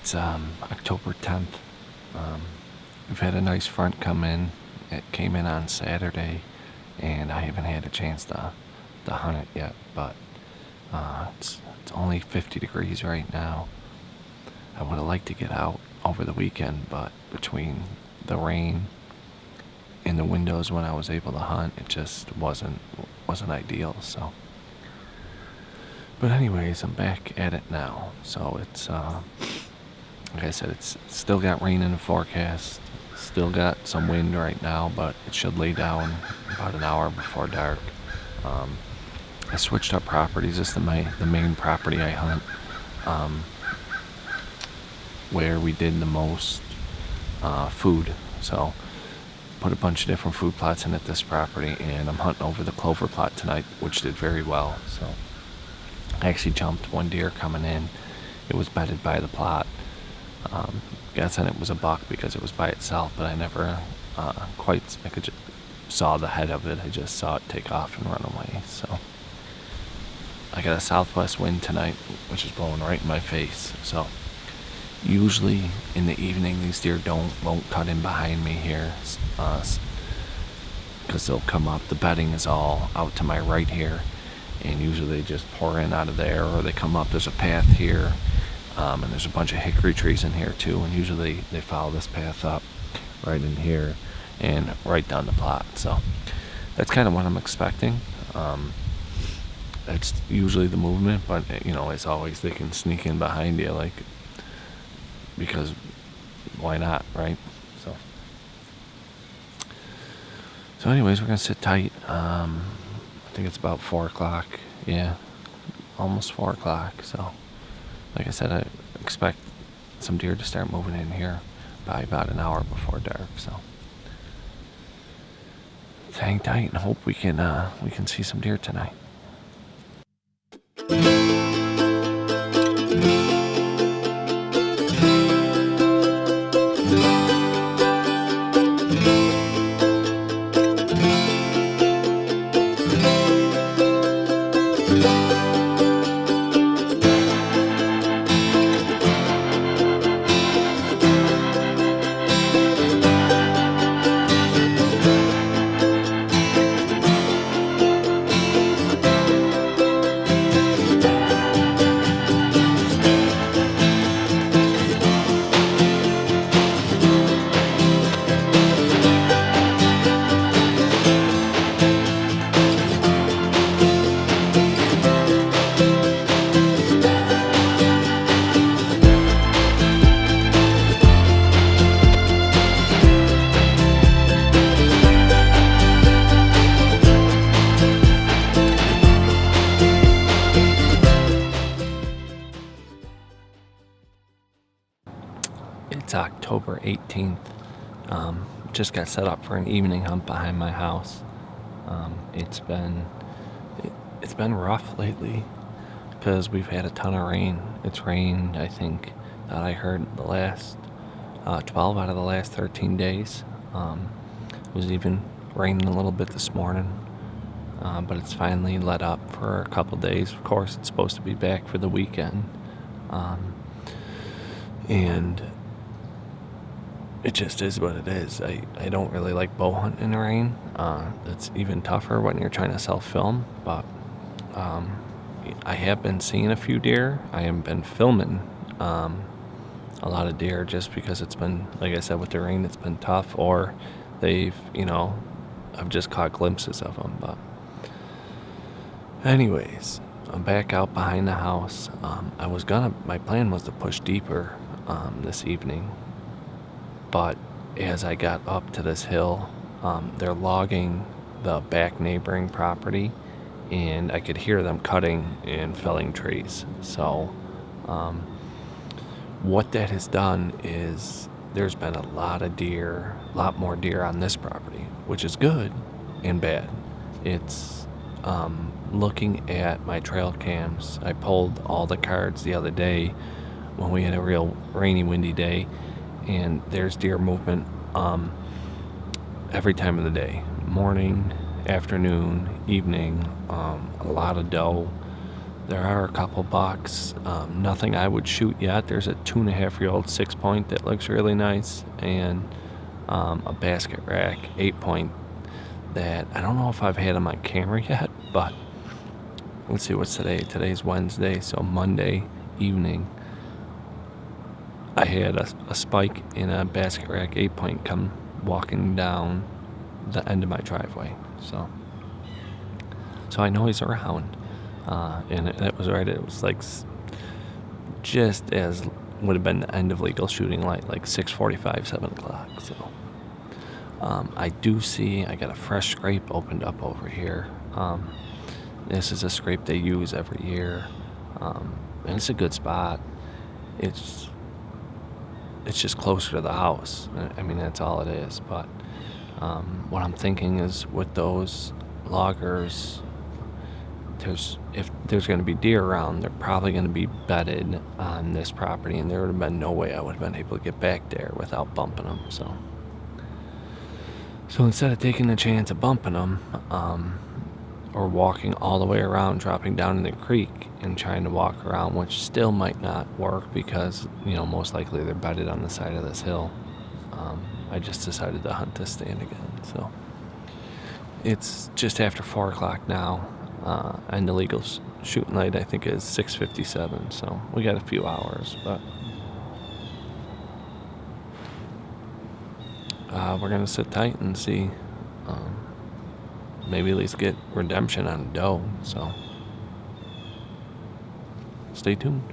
It's October 10th. Um, we've had a nice front come in. It came in on Saturday, and I haven't had a chance to hunt it yet. But it's only 50 degrees right now. I would have liked to get out over the weekend, but between the rain and the windows when I was able to hunt, it just wasn't ideal. So, but anyways, I'm back at it now. So it's like I said, it's still got rain in the forecast. Still got some wind right now, but it should lay down about an hour before dark. I switched up properties. This is the main property I hunt, where we did the most food. So put a bunch of different food plots in at this property, and I'm hunting over the clover plot tonight, which did very well. So I actually jumped one deer coming in. It was bedded by the plot. Guessing it was a buck because it was by itself, but I never I could just saw the head of it. I just saw it take off and run away. So I got a southwest wind tonight, which is blowing right in my face. So usually in the evening, these deer won't cut in behind me here, because they'll come up. The bedding is all out to my right here, and usually they just pour in out of there, or they come up. There's a path here. And there's a bunch of hickory trees in here too, and usually they follow this path up right in here and right down the plot. So that's kind of what I'm expecting. That's usually the movement, but as always, they can sneak in behind you, because why not, right? So anyways, we're gonna sit tight. I think it's about 4 o'clock. Yeah, almost 4 o'clock. So like I said, I expect some deer to start moving in here by about an hour before dark. So let's hang tight and hope we can see some deer tonight. It's October 18th. Just got set up for an evening hunt behind my house. It's been rough lately because we've had a ton of rain. It's rained, I think, that I heard the last 12 out of the last 13 days. It was even raining a little bit this morning, but it's finally let up for a couple days. Of course, it's supposed to be back for the weekend, and it just is what it is. I don't really like bow hunting in the rain. It's even tougher when you're trying to self-film, but I have been seeing a few deer. I have been filming a lot of deer just because it's been, like I said, with the rain, it's been tough, or I've just caught glimpses of them. But anyways, I'm back out behind the house. My plan was to push deeper this evening, but as I got up to this hill, they're logging the back neighboring property, and I could hear them cutting and felling trees. So what that has done is there's been a lot more deer on this property, which is good and bad. It's looking at my trail cams. I pulled all the cards the other day when we had a real rainy, windy day, and there's deer movement every time of the day. Morning, afternoon, evening, a lot of doe. There are a couple bucks. Nothing I would shoot yet. There's a 2.5-year-old 6-point that looks really nice, and a basket rack 8-point that I don't know if I've had on my camera yet, but let's see, what's today? Today's Wednesday, so Monday evening I had a spike in a basket rack 8-point come walking down the end of my driveway. So I know he's around. And it was right, it was like just as would have been the end of legal shooting light, like 6:45, 7 o'clock. So I do see I got a fresh scrape opened up over here. This is a scrape they use every year, and it's a good spot. It's just closer to the house. I mean, that's all it is. But what I'm thinking is with those loggers, if there's going to be deer around, they're probably going to be bedded on this property, and there would have been no way I would have been able to get back there without bumping them. So instead of taking the chance of bumping them, or walking all the way around, dropping down in the creek and trying to walk around, which still might not work because, most likely they're bedded on the side of this hill, I just decided to hunt this stand again. So it's just after 4 o'clock now, and the legal shooting light I think is 6:57, so we got a few hours, but we're gonna sit tight and see, maybe at least get redemption on a doe, so stay tuned.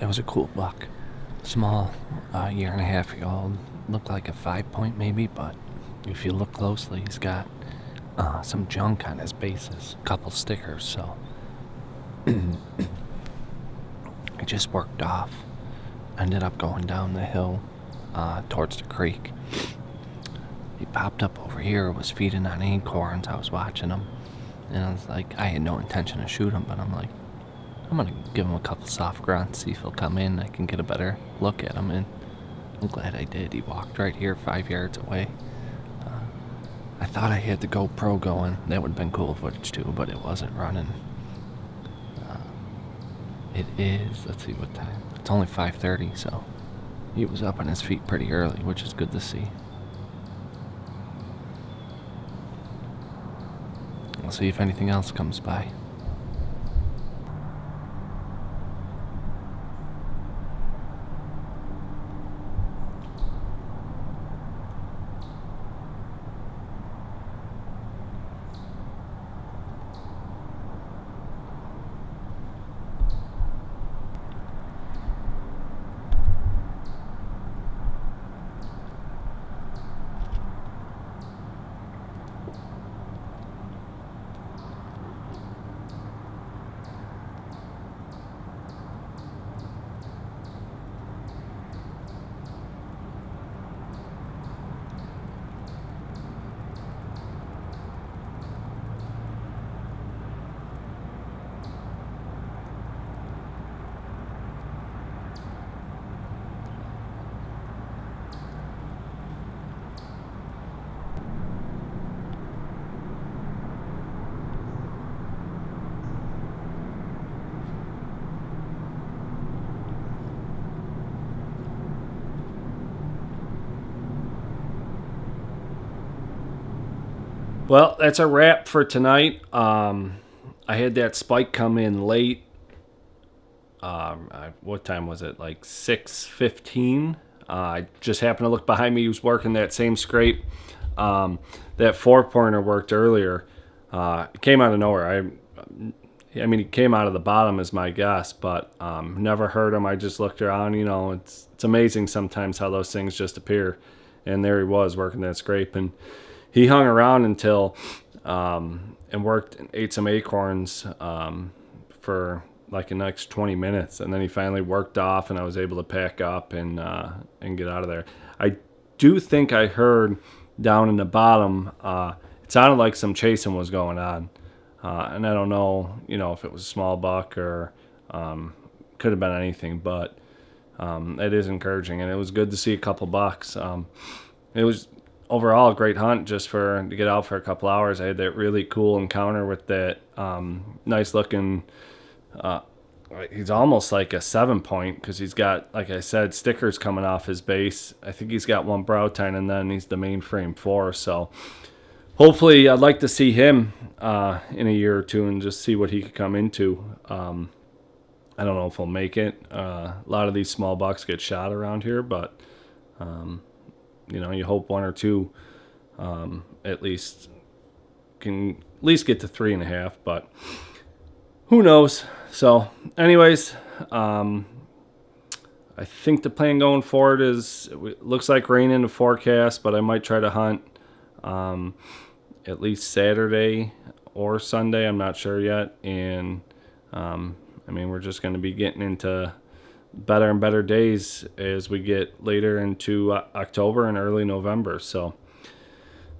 It was a cool buck. Small, year and a half year old. Looked like a 5 point maybe, but if you look closely, he's got some junk on his bases, a couple stickers, so I just worked off. Ended up going down the hill towards the creek. He popped up over here, was feeding on acorns. I was watching him, and I was like, I had no intention to shoot him, but I'm like, I'm gonna give him a couple soft grunts, see if he'll come in. I can get a better look at him, and I'm glad I did. He walked right here 5 yards away. I thought I had the GoPro going. That would have been cool footage too, but it wasn't running. It is, let's see what time. It's only 5:30, so he was up on his feet pretty early, which is good to see. We'll see if anything else comes by. Well, that's a wrap for tonight. I had that spike come in late. What time was it? Like 6:15. I just happened to look behind me. He was working that same scrape. That 4-pointer worked earlier. It came out of nowhere. I mean, he came out of the bottom is my guess, but never heard him. I just looked around. You know, it's amazing sometimes how those things just appear. And there he was working that scrape, and he hung around until and worked and ate some acorns for like the next 20 minutes, and then he finally worked off, and I was able to pack up and get out of there. I do think I heard down in the bottom, it sounded like some chasing was going on, and I don't know, you know, if it was a small buck or could have been anything, but it is encouraging, and it was good to see a couple bucks. It was overall a great hunt just to get out for a couple hours. I had that really cool encounter with that nice looking, he's almost like a 7-point because he's got, like I said, stickers coming off his base. I think he's got one brow tine, and then he's the mainframe 4. So hopefully I'd like to see him in a year or two and just see what he could come into. I don't know if he'll make it. A lot of these small bucks get shot around here, but you know, you hope one or two at least can at least get to 3.5, but who knows? So anyways, I think the plan going forward is, it looks like rain in the forecast, but I might try to hunt at least Saturday or Sunday. I'm not sure yet. And I mean, we're just going to be getting into better and better days as we get later into October and early November. So,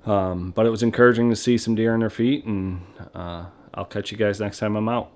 but it was encouraging to see some deer on their feet, and I'll catch you guys next time I'm out.